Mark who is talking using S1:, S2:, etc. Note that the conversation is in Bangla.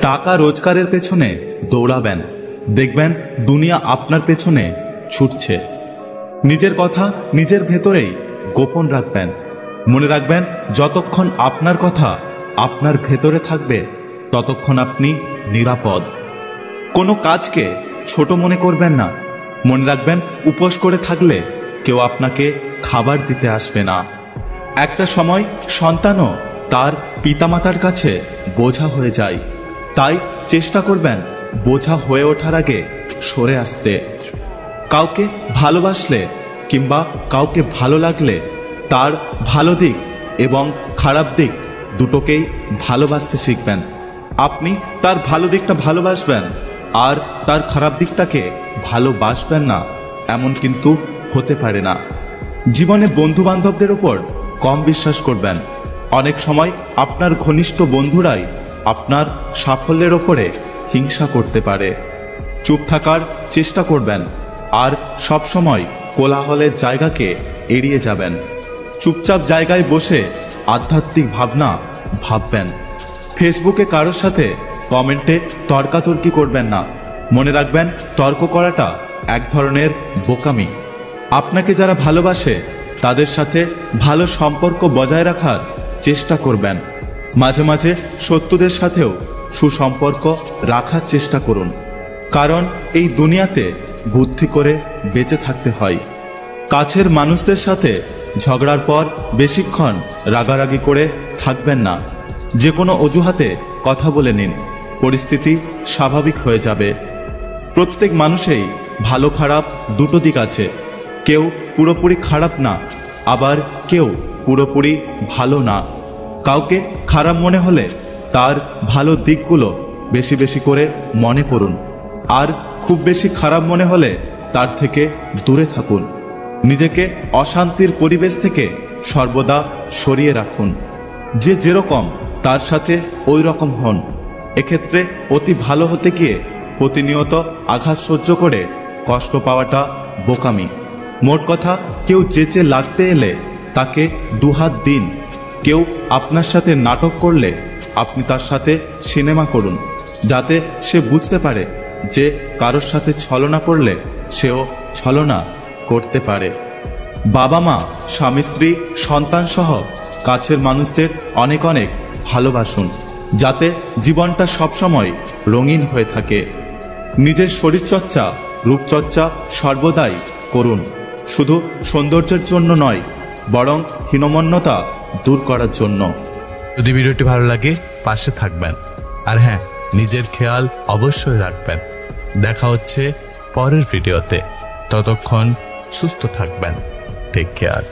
S1: টাকা রোজগারের পেছনে দৌড়াবেন, দেখবেন দুনিয়া আপনার পেছনে ছুটছে। নিজের কথা নিজের ভেতরেই গোপন রাখবেন। মনে রাখবেন, যতক্ষণ আপনার কথা আপনার ভেতরে থাকবে ততক্ষণ আপনি নিরাপদ। কোনো কাজকে ছোট মনে করবেন না। মনে রাখবেন, উপোস করে থাকলে কেউ আপনাকে খাবার দিতে আসবে না। একটা সময় সন্তানও তার পিতামাতার কাছে বোঝা হয়ে যায়, তাই চেষ্টা করবেন বোঝা হয়ে ওঠার আগে সরে আসতে। কাউকে ভালোবাসলে কিংবা কাউকে ভালো লাগলে তার ভালো দিক এবং খারাপ দিক দুটোকেই ভালোবাসতে শিখবেন। আপনি তার ভালো দিকটা ভালোবাসবেন আর তার খারাপ দিকটাকে ভালোবাসবেন না, এমন কিন্তু হতে পারে না। জীবনে বন্ধু বান্ধবদের উপর কম বিশ্বাস করবেন। অনেক সময় আপনার ঘনিষ্ঠ বন্ধুরাই আপনার সাফল্যের ওপরে হিংসা করতে পারে। চুপ থাকার চেষ্টা করবেন আর সব সময় কোলাহলের জায়গাকে এড়িয়ে যাবেন। চুপচাপ জায়গায় বসে আধ্যাত্মিক ভাবনা ভাববেন। ফেসবুকে কারোর সাথে কমেন্টে তর্কাতর্কি করবেন না। মনে রাখবেন, তর্ক করাটা এক ধরনের বোকামি। আপনাকে যারা ভালোবাসে তাদের সাথে ভালো সম্পর্ক বজায় রাখার চেষ্টা করবেন। মাঝে মাঝে শত্রুদের সাথেও সুসম্পর্ক রাখার চেষ্টা করুন, কারণ এই দুনিয়াতে বুদ্ধি করে বেঁচে থাকতে হয়। কাছের মানুষদের সাথে ঝগড়ার পর বেশিক্ষণ রাগারাগি করে থাকবেন না। যে কোনো অজুহাতে কথা বলে নিন, পরিস্থিতি স্বাভাবিক হয়ে যাবে। প্রত্যেক মানুষেই ভালো খারাপ দুটো দিক আছে। কেউ পুরোপুরি খারাপ না, আবার কেউ পুরোপুরি ভালো না। কাউকে খারাপ মনে হলে তার ভালো দিকগুলো বেশি বেশি করে মনে করুন, আর খুব বেশি খারাপ মনে হলে তার থেকে দূরে থাকুন। নিজেকে অশান্তির পরিবেশ থেকে সর্বদা সরিয়ে রাখুন। যে যেরকম তার সাথে ওই রকম হন। এক্ষেত্রে অতি ভালো হতে গিয়ে প্রতিনিয়ত আঘাত সহ্য করে কষ্ট পাওয়াটা বোকামি। মোট কথা, কেউ চেঁচে লাগতে এলে তাকে দুহাত দিন। কেউ আপনার সাথে নাটক করলে আপনি তার সাথে সিনেমা করুন, যাতে সে বুঝতে পারে যে কারোর সাথে ছলনা করলে সেও ছলনা করতে পারে। বাবা মা, স্বামী স্ত্রী, সন্তান সহ কাছের মানুষদের অনেক অনেক ভালোবাসুন, যাতে জীবনটা সবসময় রঙিন হয়ে থাকে। নিজের শরীরচর্চা, রূপচর্চা সর্বদাই করুন, শুধু সৌন্দর্যের জন্য নয়, বরং হীনমন্যতা দূর করার জন্য।
S2: যদি ভিডিওটি ভালো লাগে পাশে থাকবেন, আর হ্যাঁ, নিজের খেয়াল অবশ্যই রাখবেন। দেখা হচ্ছে পরের ভিডিওতে। ততক্ষণ সুস্থ থাকবেন। Take care.